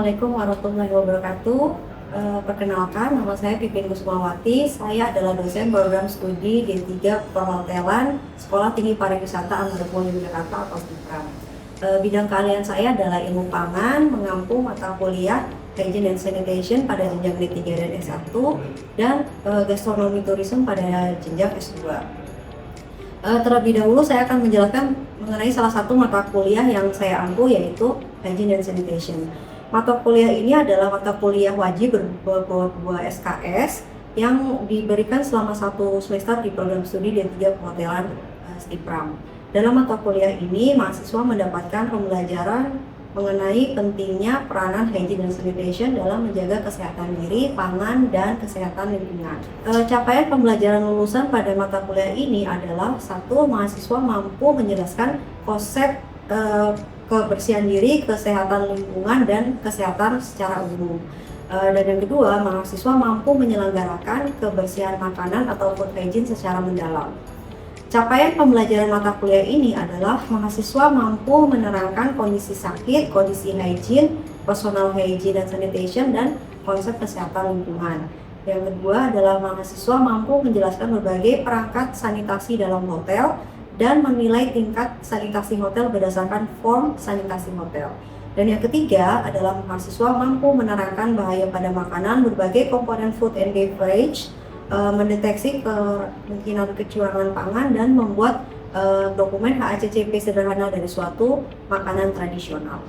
Assalamualaikum warahmatullahi wabarakatuh. Perkenalkan, nama saya Pipin Kusmawati. Saya adalah dosen program studi D3 Perhotelan Sekolah Tinggi Pariwisata Amarapolis Jakarta atau STIPRAM. Bidang keahlian saya adalah ilmu pangan, mengampu mata kuliah Hygiene and Sanitation pada jenjang D3 dan S1 dan gastronomi tourism pada jenjang S2. Terlebih dahulu saya akan menjelaskan mengenai salah satu mata kuliah yang saya ampu, yaitu Hygiene and Sanitation. Mata kuliah ini adalah mata kuliah wajib berbobot SKS yang diberikan selama 1 semester di program studi D3 Perhotelan STIPRAM. Dalam mata kuliah ini, mahasiswa mendapatkan pembelajaran mengenai pentingnya peranan hygiene dan sanitation dalam menjaga kesehatan diri, pangan, dan kesehatan lingkungan. Capaian pembelajaran lulusan pada mata kuliah ini adalah: 1. Mahasiswa mampu menjelaskan konsep kebersihan diri, kesehatan lingkungan, dan kesehatan secara umum. Dan yang kedua, mahasiswa mampu menyelenggarakan kebersihan makanan atau food hygiene secara mendalam. Capaian pembelajaran mata kuliah ini adalah mahasiswa mampu menerangkan kondisi sakit, kondisi hygiene, personal hygiene dan sanitation, dan konsep kesehatan lingkungan. Yang kedua adalah mahasiswa mampu menjelaskan berbagai perangkat sanitasi dalam hotel dan menilai tingkat sanitasi hotel berdasarkan form sanitasi hotel. Dan yang ketiga adalah mahasiswa mampu menerangkan bahaya pada makanan, berbagai komponen food and beverage, mendeteksi kemungkinan kecurangan pangan, dan membuat dokumen HACCP sederhana dari suatu makanan tradisional.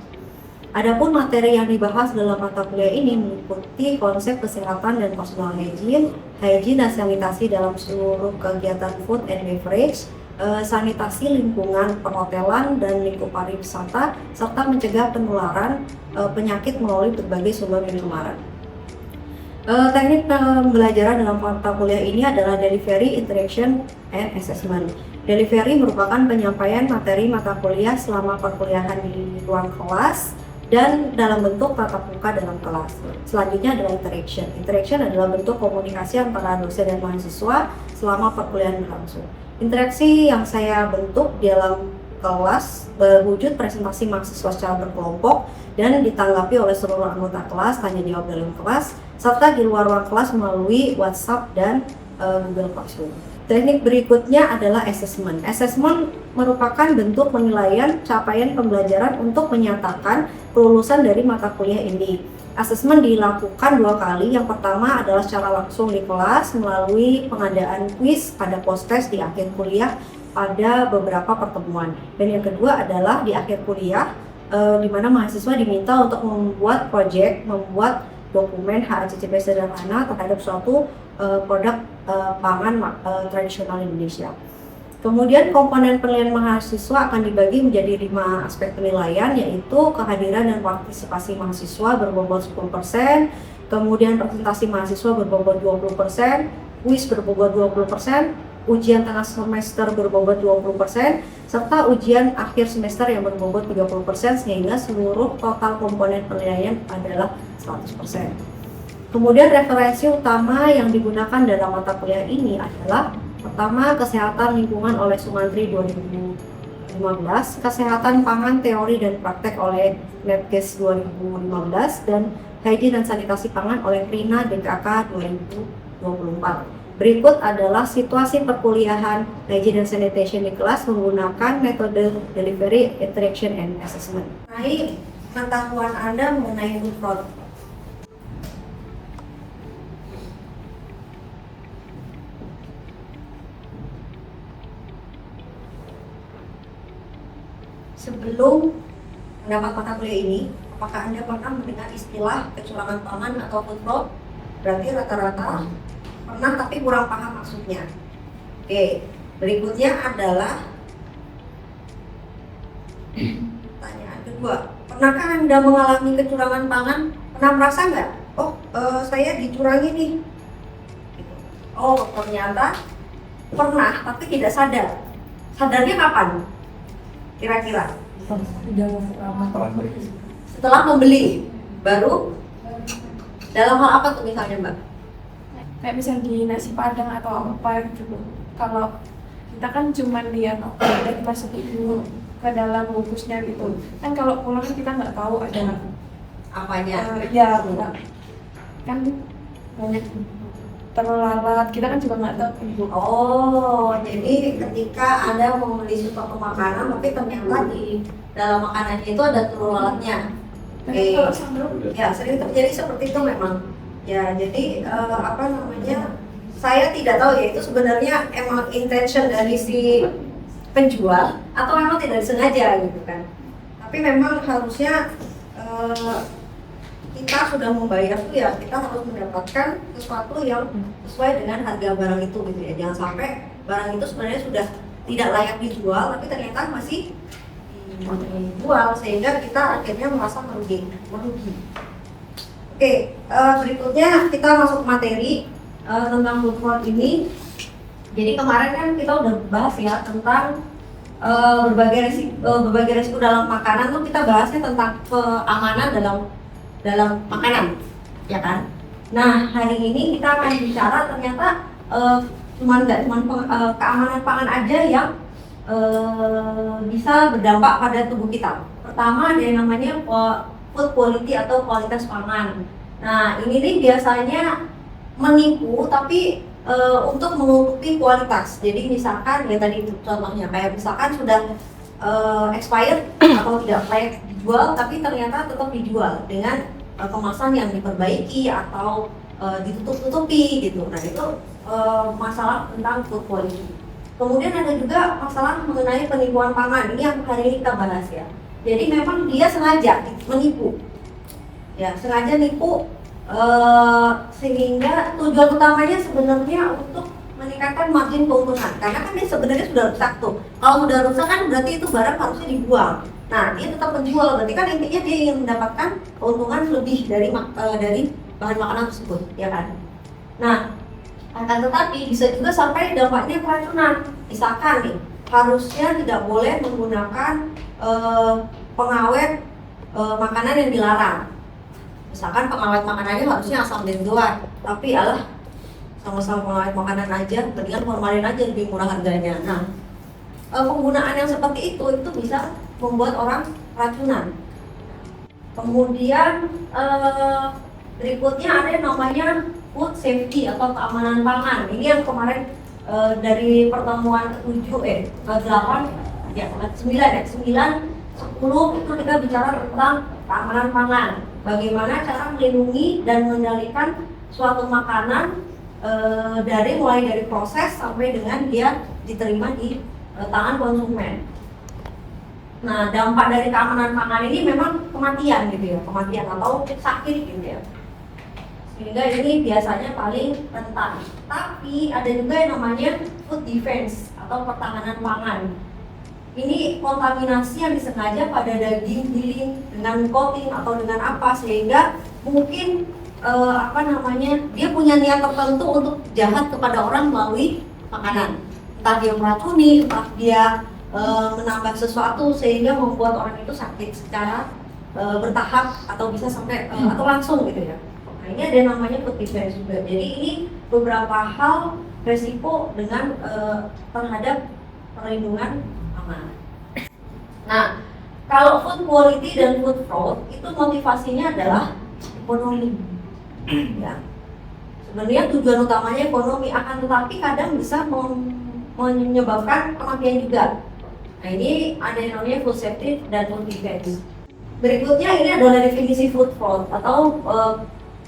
Adapun materi yang dibahas dalam mata kuliah ini meliputi konsep kesehatan dan personal hygiene, hygiene dan sanitasi dalam seluruh kegiatan food and beverage, sanitasi lingkungan perhotelan dan lingkup pariwisata, serta mencegah penularan penyakit melalui berbagai sumber pencemaran. Teknik pembelajaran dalam mata kuliah ini adalah delivery, interaction, and assessment. Delivery merupakan penyampaian materi mata kuliah selama perkuliahan di ruang kelas dan dalam bentuk tatap muka dalam kelas. Selanjutnya adalah interaction. Interaction adalah bentuk komunikasi antara dosen dan mahasiswa selama perkuliahan berlangsung. Interaksi yang saya bentuk dalam kelas berwujud presentasi mahasiswa secara berkelompok dan ditanggapi oleh seluruh anggota kelas, tanya jawab dalam kelas, serta di luar ruang kelas melalui WhatsApp dan Google Classroom. Teknik berikutnya adalah assessment. Assessment merupakan bentuk penilaian capaian pembelajaran untuk menyatakan kelulusan dari mata kuliah ini. Assessment dilakukan 2 kali. Yang pertama adalah secara langsung di kelas melalui pengadaan kuis pada post-test di akhir kuliah pada beberapa pertemuan. Dan yang kedua adalah di akhir kuliah, di mana mahasiswa diminta untuk membuat project, membuat dokumen HACCP sederhana terhadap suatu produk pangan tradisional Indonesia. Kemudian komponen penilaian mahasiswa akan dibagi menjadi 5 aspek penilaian, yaitu kehadiran dan partisipasi mahasiswa berbobot 10%, kemudian presentasi mahasiswa berbobot 20%, kuis berbobot 20%, ujian tengah semester berbobot 20%, serta ujian akhir semester yang berbobot 30%, sehingga seluruh total komponen penilaian adalah 100%. Kemudian referensi utama yang digunakan dalam mata kuliah ini adalah: pertama, kesehatan lingkungan oleh Sumantri 2015, kesehatan pangan teori dan praktek oleh Netcase 2015, dan hygiene dan sanitasi pangan oleh Rina DKK 2024. Berikut adalah situasi perkuliahan hygiene dan sanitation di kelas menggunakan metode delivery, interaction, and assessment. Mengenai pengetahuan Anda mengenai food fraud. Sebelum mendapat mata kuliah ini, apakah Anda pernah mendengar istilah kecurangan pangan atau food fraud? Berarti rata-rata pernah, tapi kurang paham maksudnya. Oke, berikutnya adalah pertanyaan kedua. Pernahkah Anda mengalami kecurangan pangan? Pernah merasa nggak? Oh, saya dicurangi nih. Oh, ternyata pernah, tapi tidak sadar. Sadarnya kapan? Kira-kira? Setelah membeli, baru? Dalam hal apa tuh misalnya, Mbak? Kayak misalnya di nasi padang atau apa gitu. Kalau kita kan cuma lihat udah dimasukin ke dalam bungkusnya gitu. Kan kalau pulang kita nggak tahu ada apanya? Ya, kan banyak terlalat, kita kan juga nggak tahu ibu. Oh, jadi ketika Anda membeli suatu makanan, tapi ternyata di dalam makanannya itu ada telur lalatnya. Oke. Kalau sambal Ya, sering terjadi seperti itu memang. Ya, jadi apa namanya? Saya tidak tahu ya itu sebenarnya emang intention dari si penjual atau memang tidak disengaja gitu kan. Tapi memang harusnya kita sudah membayar tuh ya kita harus mendapatkan sesuatu yang sesuai dengan harga barang itu gitu ya. Jangan sampai barang itu sebenarnya sudah tidak layak dijual tapi ternyata masih dijual sehingga kita akhirnya merasa merugi. Oke, berikutnya kita masuk materi tentang food fraud ini. Jadi kemarin kan kita udah bahas ya tentang berbagai resiko dalam makanan tuh kita bahasnya tentang keamanan dalam makanan, ya kan? Nah hari ini kita akan bicara ternyata nggak cuma keamanan pangan aja yang bisa berdampak pada tubuh kita. Pertama ada yang namanya food quality atau kualitas pangan. Nah ini nih biasanya menipu tapi untuk menutupi kualitas. Jadi misalkan ya tadi itu contohnya kayak misalkan sudah expired atau tidak layak dijual tapi ternyata tetap dijual dengan kemasan yang diperbaiki atau ditutup-tutupi gitu. Nah itu masalah tentang food quality. Kemudian ada juga masalah mengenai penipuan pangan. Ini yang hari ini kita bahas ya. Jadi memang dia sengaja menipu. Ya, sengaja nipu sehingga tujuan utamanya sebenarnya untuk meningkatkan margin keuntungan. Karena kan dia sebenarnya sudah rusak tuh. Kalau sudah rusak kan berarti itu barang harusnya dibuang. Nah, dia tetap menjual, berarti kan intinya dia ingin mendapatkan keuntungan lebih dari bahan makanan tersebut, ya kan? Nah, akan tetapi bisa juga sampai dampaknya keracunan. Misalkan nih, harusnya tidak boleh menggunakan pengawet makanan yang dilarang. Misalkan pengawet makanannya harusnya asam benzoat, tapi sama-sama pengawet makanan aja, mendingan formalin aja lebih murah harganya. Nah, penggunaan yang seperti itu bisa membuat orang racunan. Kemudian berikutnya ada yang namanya food safety atau keamanan pangan. Ini yang kemarin dari pertemuan ke-7 ke-8 ya 9 10 itu kita bicara tentang keamanan pangan. Bagaimana cara melindungi dan mengendalikan suatu makanan mulai dari proses sampai dengan dia diterima di tangan konsumen. Nah, dampak dari keamanan pangan ini memang kematian gitu ya, kematian atau sakit gitu ya. Sehingga ini biasanya paling rentan. Tapi ada juga yang namanya food defense atau pertahanan pangan. Ini kontaminasi yang disengaja pada daging giling dengan coating atau dengan apa sehingga mungkin dia punya niat tertentu untuk jahat kepada orang melalui makanan. Entah dia meracuni, entah dia menambah sesuatu sehingga membuat orang itu sakit secara bertahap atau bisa sampai atau langsung gitu ya. Nah ini ada yang namanya food defense juga. Jadi ini beberapa hal resiko dengan terhadap perlindungan pangan. Nah kalau food quality dan food fraud itu motivasinya adalah ekonomi. Ya. Sebenarnya tujuan utamanya ekonomi, akan tetapi kadang bisa menyebabkan kematian juga. Nah ini ada yang namanya food safety dan food defense. Berikutnya ini adalah definisi food fraud atau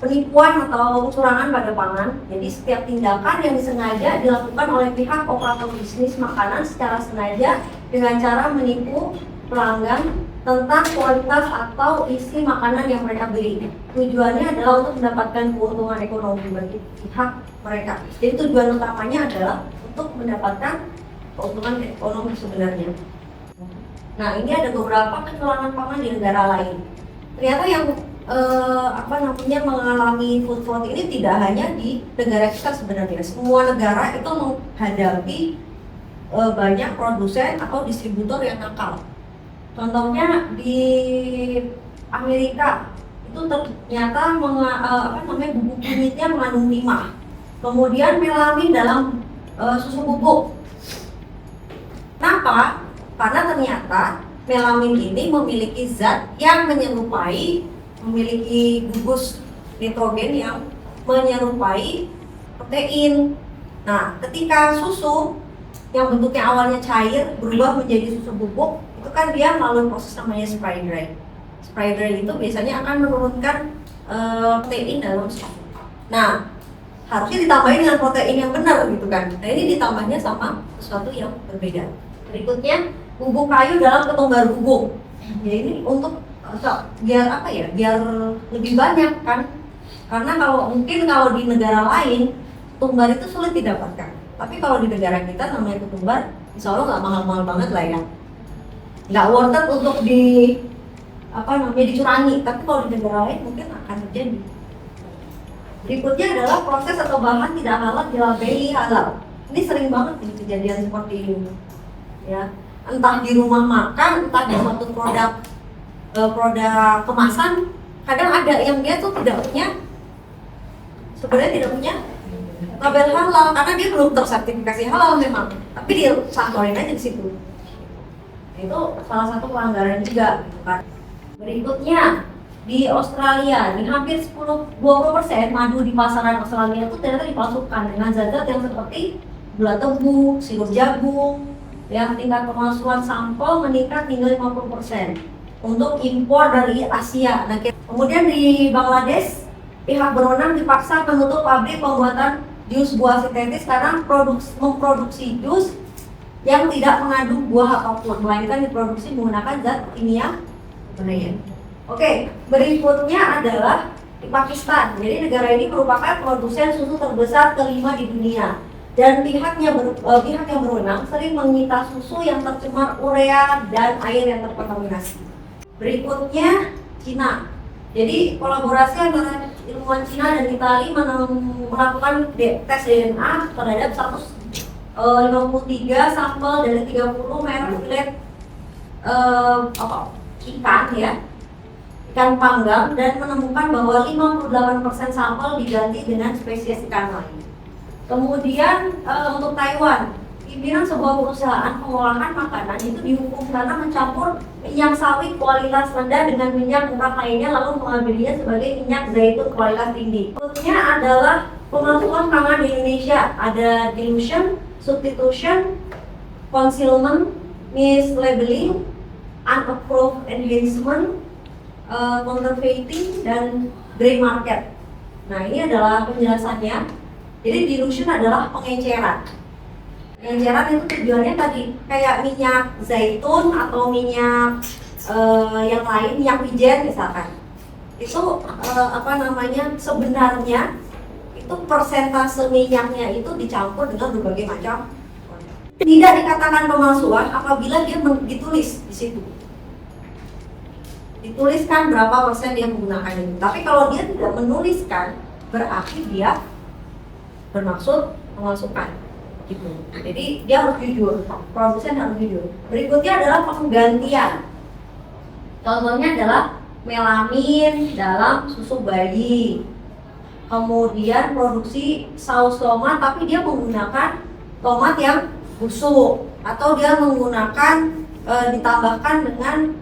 penipuan atau kecurangan pada pangan. Jadi setiap tindakan yang disengaja dilakukan oleh pihak operator bisnis makanan secara sengaja dengan cara menipu pelanggan tentang kualitas atau isi makanan yang mereka beli. Tujuannya adalah untuk mendapatkan keuntungan ekonomi bagi pihak mereka. Jadi tujuan utamanya adalah untuk mendapatkan keuntungan ekonomi sebenarnya. Nah ini ada beberapa kecurangan pangan di negara lain. Ternyata yang mengalami food fraud ini tidak hanya di negara kita sebenarnya. Semua negara itu menghadapi banyak produsen atau distributor yang nakal. Contohnya di Amerika itu ternyata bubuk kunyitnya mengandung timah. Kemudian melamin dalam susu bubuk. Kenapa? Karena ternyata melamin ini memiliki zat yang menyerupai memiliki gugus nitrogen yang menyerupai protein. Nah, ketika susu yang bentuknya awalnya cair berubah menjadi susu bubuk, itu kan dia melalui proses namanya spray dry. Spray dry itu biasanya akan menurunkan protein dalam susu. Nah, harusnya ditambahin dengan protein yang benar gitu kan. Nah, ini ditambahnya sama sesuatu yang berbeda. Berikutnya, bubuk kayu dalam ketumbar bubuk. Ya ini untuk biar apa ya? Biar lebih banyak kan. Karena kalau di negara lain ketumbar itu sulit didapatkan. Tapi kalau di negara kita namanya ketumbar, insya Allah nggak mahal-mahal banget lah ya. Nggak worth it untuk dicurangi. Tapi kalau di negara lain mungkin akan terjadi. Berikutnya adalah proses atau bahan tidak halal dilabeli halal. Ini sering banget nih kejadian seperti ini. Ya, entah di rumah makan, entah di suatu produk kemasan, kadang ada yang dia tuh sebenarnya tidak punya label halal karena dia belum tersertifikasi halal memang, tapi dia santorin aja di situ. Itu salah satu pelanggaran juga. Berikutnya di Australia, di hampir 20% madu di pasaran Australia itu ternyata dipalsukan dengan zat-zat yang seperti gula tebu, sirup jagung. Yang tingkat pemalsuan sampel meningkat hingga 50% untuk impor dari Asia. Nah, kemudian di Bangladesh, pihak berwenang dipaksa menutup pabrik pembuatan jus buah sintetis karena memproduksi jus yang tidak mengandung buah apapun, melainkan diproduksi menggunakan zat kimia berbahaya. Oke, berikutnya adalah di Pakistan. Jadi negara ini merupakan produsen susu terbesar kelima di dunia. Dan pihak yang berwenang sering menyita susu yang tercemar urea dan air yang terkontaminasi. Berikutnya Cina. Jadi kolaborasi antara ilmuwan Cina dan Italia melakukan tes DNA terhadap 153 sampel dari 30 merek filet ikan panggang dan menemukan bahwa 58% sampel diganti dengan spesies ikan lain. Kemudian untuk Taiwan, pimpinan sebuah perusahaan pengolahan makanan itu dihukum karena mencampur minyak sawit kualitas rendah dengan minyak murah lainnya lalu mengambilnya sebagai minyak zaitun kualitas tinggi. Berikutnya adalah pemalsuan pangan di Indonesia. Ada dilution, substitution, concealment, mislabeling, unapproved enhancement, counterfeiting, dan grey market. Nah, ini adalah penjelasannya. Jadi dilution adalah pengenceran. Pengenceran itu tujuannya tadi kayak minyak zaitun atau minyak yang lain, minyak wijen misalkan. Itu sebenarnya itu persentase minyaknya itu dicampur dengan berbagai macam. Tidak dikatakan pemalsuan apabila dia ditulis di situ. Dituliskan berapa persen dia menggunakan itu. Tapi kalau dia tidak menuliskan, berarti dia bermaksud memalsukan gitu. Jadi dia harus jujur, produsen harus jujur. Berikutnya adalah penggantian. Contohnya adalah melamin dalam susu bayi. Kemudian produksi saus tomat tapi dia menggunakan tomat yang busuk atau dia menggunakan ditambahkan dengan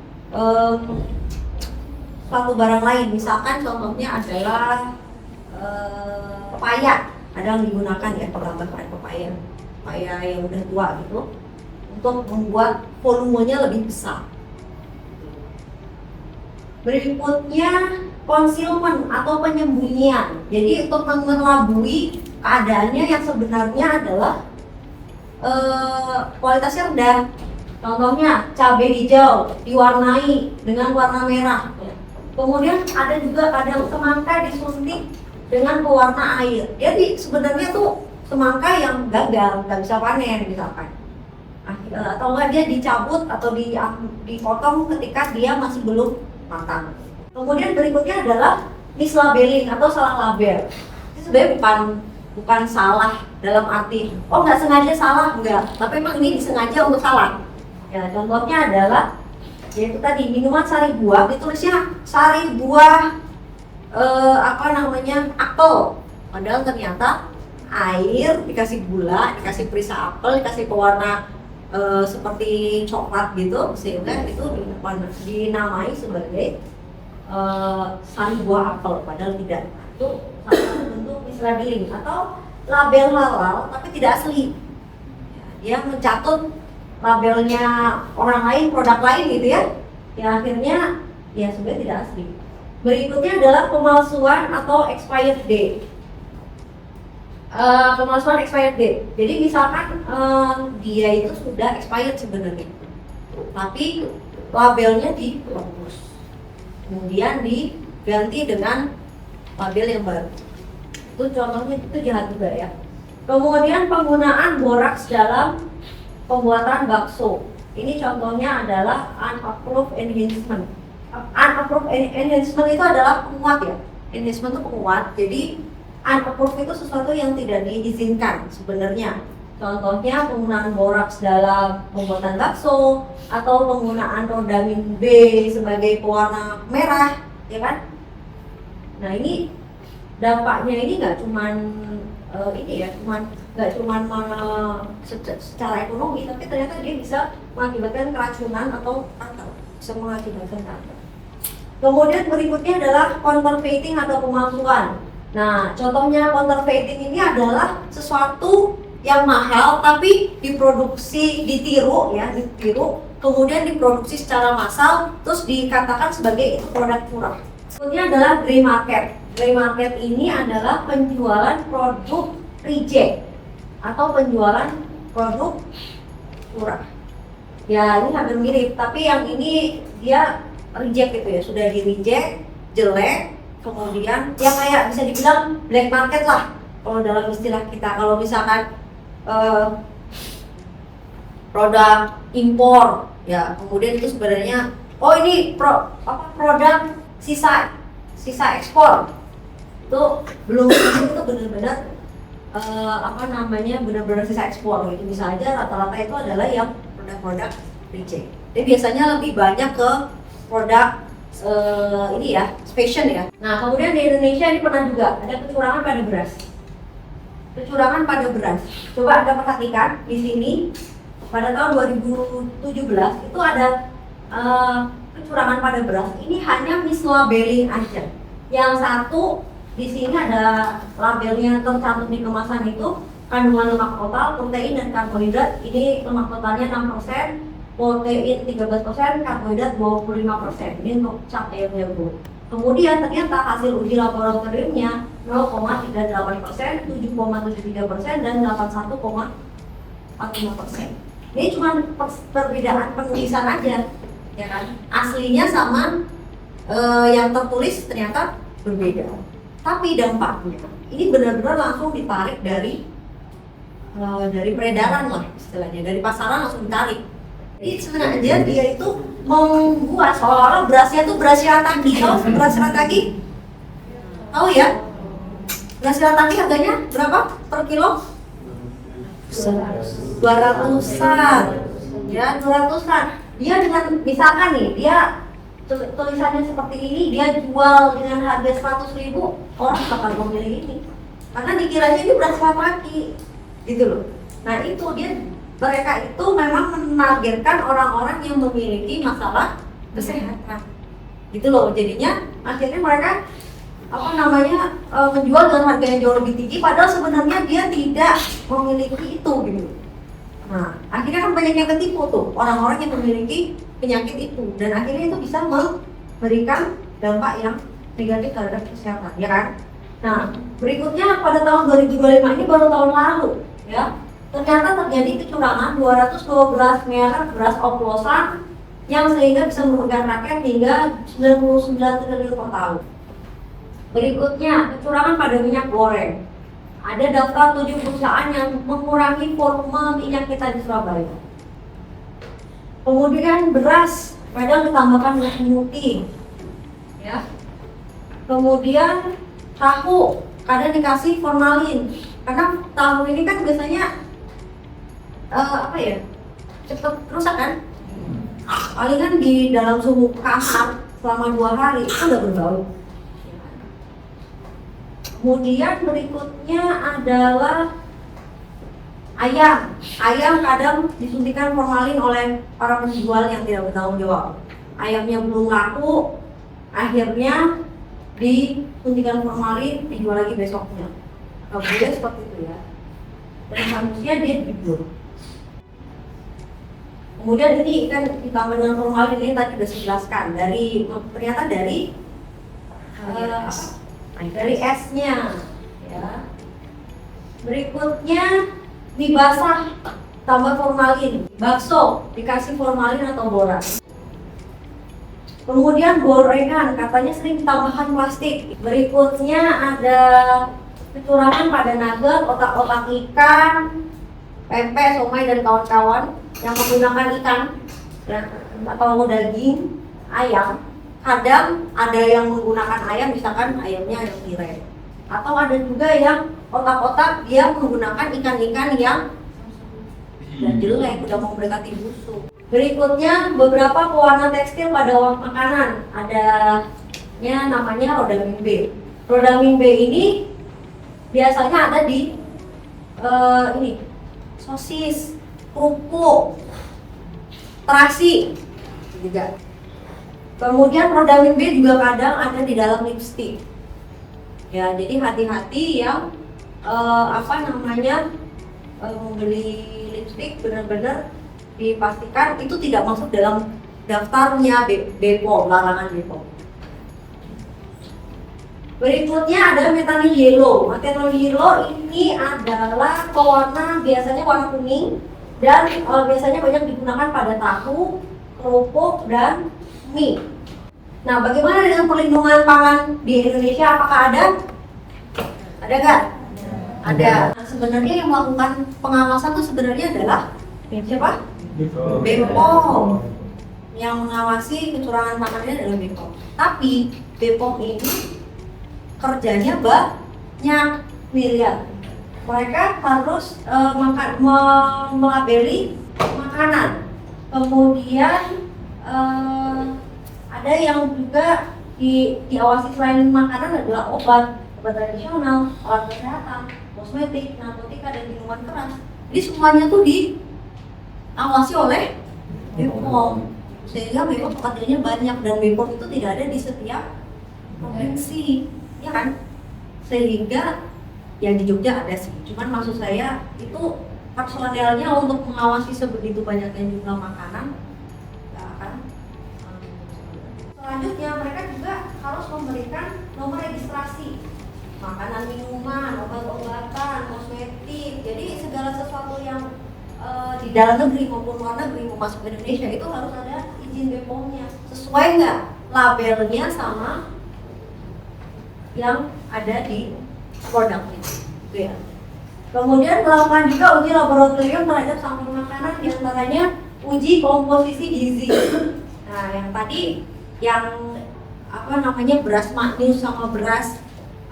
suatu barang lain. Misalkan contohnya adalah pepaya. Ada yang digunakan ya penambahan pepaya yang udah tua gitu untuk membuat volumenya lebih besar. Berikutnya concealment atau penyembunyian. Jadi untuk mengelabui keadaannya yang sebenarnya adalah kualitasnya rendah. Contohnya cabai hijau diwarnai dengan warna merah. Kemudian ada juga kadang semangka disuntik dengan pewarna air. Jadi sebenarnya tuh semangka yang gagal, nggak bisa panen misalkan. Atau enggak dia dicabut atau dipotong ketika dia masih belum matang. Kemudian berikutnya adalah mislabeling atau salah label. Ini sebenarnya bukan salah dalam arti nggak sengaja salah, enggak. Tapi memang ini disengaja untuk salah. Ya, contohnya adalah yaitu tadi minuman sari buah ditulisnya sari buah apel, padahal ternyata air dikasih gula, dikasih perisa apel, dikasih pewarna seperti coklat gitu, sehingga itu dinamai sebagai sari buah apel, padahal tidak. Itu salah satu bentuk mislabeling atau label halal tapi tidak asli. Dia mencatut labelnya orang lain, produk lain gitu ya. Yang akhirnya ya sebenarnya tidak asli. Berikutnya adalah pemalsuan atau expired date. Pemalsuan expired date. Jadi misalkan dia itu sudah expired sebenarnya, tapi labelnya dihapus, kemudian diganti dengan label yang baru. Itu contohnya, itu jahat juga ya. Kemudian penggunaan boraks dalam pembuatan bakso. Ini contohnya adalah unapproved enhancement. Unapproved enhancement itu adalah penguat ya. Enhancement itu penguat. Jadi unapproved itu sesuatu yang tidak diizinkan sebenarnya. Contohnya penggunaan boraks dalam pembuatan bakso atau penggunaan rodamin B sebagai pewarna merah, ya kan? Nah ini dampaknya ini nggak cuman nggak cuman secara ekonomi, tapi ternyata dia bisa mengakibatkan keracunan atau kanker, bisa mengakibatkan kanker. Kemudian berikutnya adalah counterfeiting atau pemalsuan. Nah, contohnya counterfeiting ini adalah sesuatu yang mahal tapi ditiru, kemudian diproduksi secara massal, terus dikatakan sebagai itu produk murah. Selanjutnya adalah grey market. Grey market ini adalah penjualan produk reject atau penjualan produk murah. Ya ini hampir mirip, tapi yang ini dia reject gitu ya, sudah di reject, jelek, kemudian ya kayak bisa dibilang black market lah kalau dalam istilah kita. Kalau misalkan produk impor ya, kemudian itu sebenarnya ini produk sisa ekspor, itu belum itu benar-benar benar-benar sisa ekspor. Itu bisa aja rata-rata itu adalah yang produk-produk reject. Jadi biasanya lebih banyak ke produk fashion ya. Nah kemudian di Indonesia ini pernah juga ada kecurangan pada beras. Kecurangan pada beras. Coba Anda perhatikan di sini pada tahun 2017 itu ada kecurangan pada beras. Ini hanya mislabeling aja. Yang satu di sini ada labelnya tercantum di kemasan itu kandungan lemak total, protein dan karbohidrat. Ini lemak totalnya 6%, protein 13%, karbohidrat 25%. Ini untuk cap yang kemudian ternyata hasil uji laboratoriumnya 0,38%, 7,73% dan 81,45%. Ini cuma perbedaan penulisan aja, ya kan? Aslinya sama yang tertulis ternyata berbeda. Tapi dampaknya ini benar-benar langsung ditarik dari peredaran lah istilahnya, dari pasaran langsung ditarik. Jadi sebenarnya dia itu membuat seolah-olah berasnya itu beras shirataki. Tahu beras shirataki? Tahu ya? Beras shirataki harganya berapa per kilo? 200-an. Ya, 200-an. Dia dengan misalkan nih, dia tulisannya seperti ini, dia jual dengan harga 100.000, orang bakal memilih ini. Karena dikiranya ini beras shirataki. Gitu loh. Nah, itu mereka itu memang menargetkan orang-orang yang memiliki masalah kesehatan, gitu loh. Jadinya akhirnya mereka menjual dengan harga yang jauh lebih tinggi, padahal sebenarnya dia tidak memiliki itu, gitu. Nah, akhirnya kan banyak yang ketipu tuh orang-orang yang memiliki penyakit itu, dan akhirnya itu bisa memberikan dampak yang negatif terhadap kesehatan, ya kan? Nah, berikutnya pada tahun 2025 ini baru tahun lalu, ya. Ternyata terjadi kecurangan 212 merek beras oplosan yang sehingga bisa merugikan rakyat hingga 99 triliun per tahun. Berikutnya, kecurangan pada minyak goreng. Ada daftar 7 perusahaan yang mengurangi volume minyak kita di Surabaya. Kemudian beras, padahal ditambahkan minyak putih. Ya. Kemudian tahu, kadang dikasih formalin. Karena tahu ini kan biasanya cepat rusak kan? Palingan di dalam suhu kasar selama 2 hari itu udah berbau. Kemudian berikutnya adalah ayam. Ayam kadang disuntikan formalin oleh para penjual yang tidak bertanggung jawab. Ayamnya belum laku, akhirnya disuntikan formalin, dijual lagi besoknya. Kemudian seperti itu ya. Dan manusia dia tidur. Kemudian ini kan ditambah dengan formalin, ini tadi sudah saya jelaskan ternyata dari esnya ya. Berikutnya mie basah tambah formalin, bakso dikasih formalin atau boran. Kemudian gorengan katanya sering tambahkan plastik. Berikutnya ada kecurangan pada nugget, otak-otak ikan, pempek, somai dan kawan-kawan yang menggunakan ikan ya, atau daging ayam. Kadang ada yang menggunakan ayam, misalkan ayamnya yang tirai. Atau ada juga yang otak-otak dia menggunakan ikan-ikan yang jelek, udah mau mendekati busuk. Berikutnya beberapa pewarna tekstil pada makanan. Adanya namanya rodamin B. Rodamin B ini biasanya ada di ini sosis, kerupuk, terasi juga. Kemudian rodamin B juga kadang ada di dalam lipstik. Ya, jadi hati-hati yang membeli lipstik benar-benar dipastikan itu tidak masuk dalam daftarnya BPOM, larangan BPOM. Berikutnya ada methanol yellow. Methanol yellow ini adalah pewarna biasanya warna kuning dan biasanya banyak digunakan pada tahu, kerupuk, dan mie. Nah, bagaimana dengan perlindungan pangan di Indonesia? Apakah ada? Ada nggak? Ada. Nah, sebenarnya yang melakukan pengawasan itu sebenarnya adalah siapa? BPOM. Yang mengawasi kecurangan pangannya adalah BPOM. Tapi BPOM ini kerjanya banyak miliar. Mereka harus melabeli makanan. Kemudian ada yang juga diawasi selain makanan adalah obat tradisional, alat kesehatan, kosmetik, narkotika, dan minuman keras. Jadi semuanya tuh diawasi oleh BPOM. Sehingga memang pekerjaannya banyak dan BPOM itu tidak ada di setiap provinsi, ya kan? Sehingga yang di Jogja ada sih. Cuman maksud saya itu personelnya untuk mengawasi sebegitu banyaknya jumlah makanan nggak akan. Selanjutnya mereka juga harus memberikan nomor registrasi makanan, minuman, obat-obatan, kosmetik. Jadi segala sesuatu yang di dalam negeri maupun luar negeri mau masuk ke Indonesia itu harus ada izin BPOM-nya. Sesuai nggak labelnya sama yang ada di produknya, gitu ya. Kemudian melakukan juga uji laboratorium terhadap sampel makanan, diantaranya uji komposisi gizi. Nah, yang tadi yang beras maknyus sama beras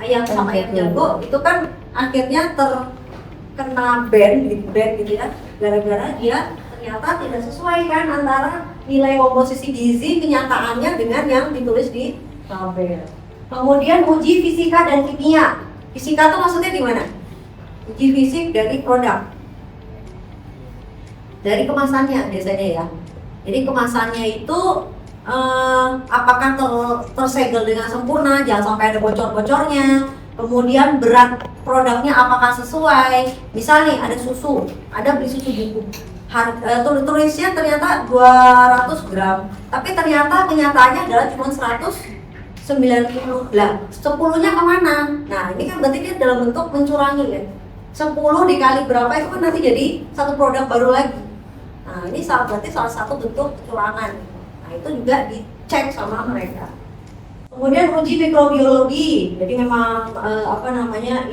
ayam sama ayam jago itu kan akhirnya terkena ban gitu ya, gara-gara dia ternyata tidak sesuai kan antara nilai komposisi gizi kenyataannya dengan yang ditulis di label. Kemudian uji fisika dan kimia. Fisika itu maksudnya gimana? Uji fisik dari produk, dari kemasannya biasanya ya. Jadi kemasannya itu apakah tersegel dengan sempurna, jangan sampai ada bocor-bocornya. Kemudian berat produknya apakah sesuai. Misal nih ada susu, ada beli susu bubuk. Tulisnya ternyata 200 gram, tapi ternyata kenyataannya adalah cuma 190 lah. 10-nya kemana? Nah, ini kan berarti dia dalam bentuk mencurangi ya. 10 dikali berapa itu kan nanti jadi satu produk baru lagi. Nah, ini berarti salah satu bentuk kecurangan. Nah, itu juga dicek sama mereka. Kemudian uji mikrobiologi. Jadi memang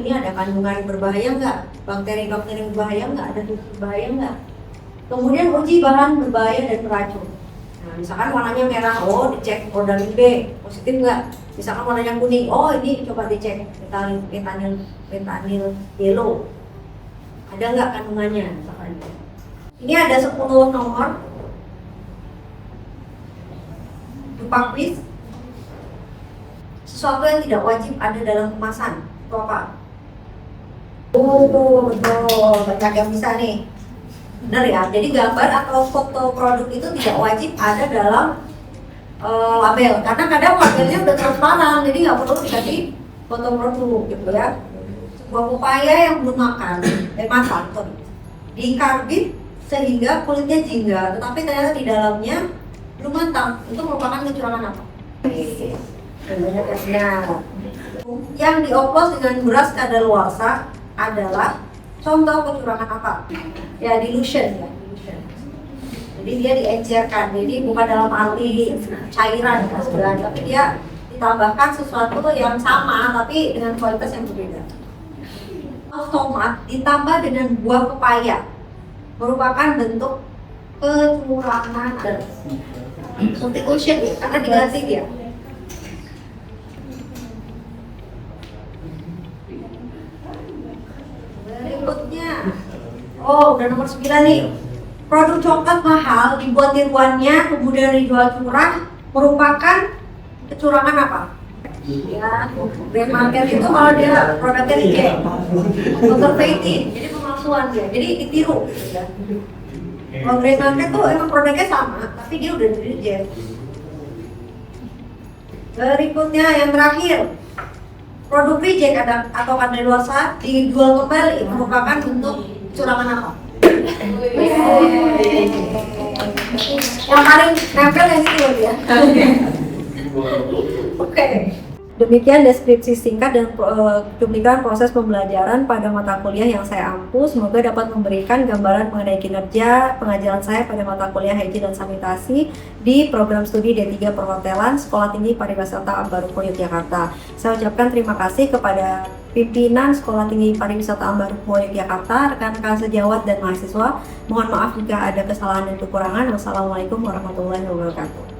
ini ada kandungan berbahaya nggak? Bakteri-bakteri berbahaya nggak? Ada virus berbahaya nggak? Kemudian uji bahan berbahaya dan beracun. Nah, misalkan warnanya merah, oh dicek rodamin B, positif nggak? Misalkan warnanya kuning, oh ini coba dicek fentanyl yellow, ada nggak kandungannya? Misalkan. Ini ada 10 nomor. Lupa please. Sesuatu yang tidak wajib ada dalam kemasan, itu apa? Oh betul, banyak yang bisa nih. Benar ya, jadi gambar atau foto produk itu tidak wajib ada dalam label, karena kadang labelnya udah transparan, jadi nggak perlu dikasih foto produk gitu ya. Sebuah pepaya yang belum matang, dikarbit sehingga kulitnya jingga, tetapi ternyata di dalamnya belum matang. Itu merupakan kecurangan apa? Nah, yang dioplos dengan beras kadaluarsa adalah contoh kecurangan apa? Ya, dilution ya. Jadi dia diencerkan, jadi bukan dalam arti cairan kan sebenarnya, tapi dia ditambahkan sesuatu yang sama tapi dengan kualitas yang berbeda. Saus tomat ditambah dengan buah pepaya merupakan bentuk kecurangan substitution ya, karena diganti dia. Berikutnya, udah nomor 9 nih. Produk coklat mahal dibuat tiruannya kemudian dijual curah merupakan kecurangan apa? Ya, brand market itu kalau dia produknya reject, counterfeiting, jadi pemalsuan dia, jadi ditiru. Gitu ya. Kalau brand market tuh emang produknya sama, tapi dia udah di reject. Berikutnya yang terakhir, produk reject atau kadaluarsa dijual kembali merupakan bentuk kecurangan apa? Yang paling nempel yang itu ya. Oke. Demikian deskripsi singkat dan cuplikan proses pembelajaran pada mata kuliah yang saya ampu. Semoga dapat memberikan gambaran mengenai kinerja pengajaran saya pada mata kuliah Hygiene dan Sanitasi di program studi D3 Perhotelan Sekolah Tinggi Pariwisata Ambarukmo Yogyakarta. Saya ucapkan terima kasih kepada pimpinan Sekolah Tinggi Pariwisata Ambarukmo Yogyakarta, rekan-rekan sejawat dan mahasiswa. Mohon maaf jika ada kesalahan dan kekurangan. Wassalamualaikum warahmatullahi wabarakatuh.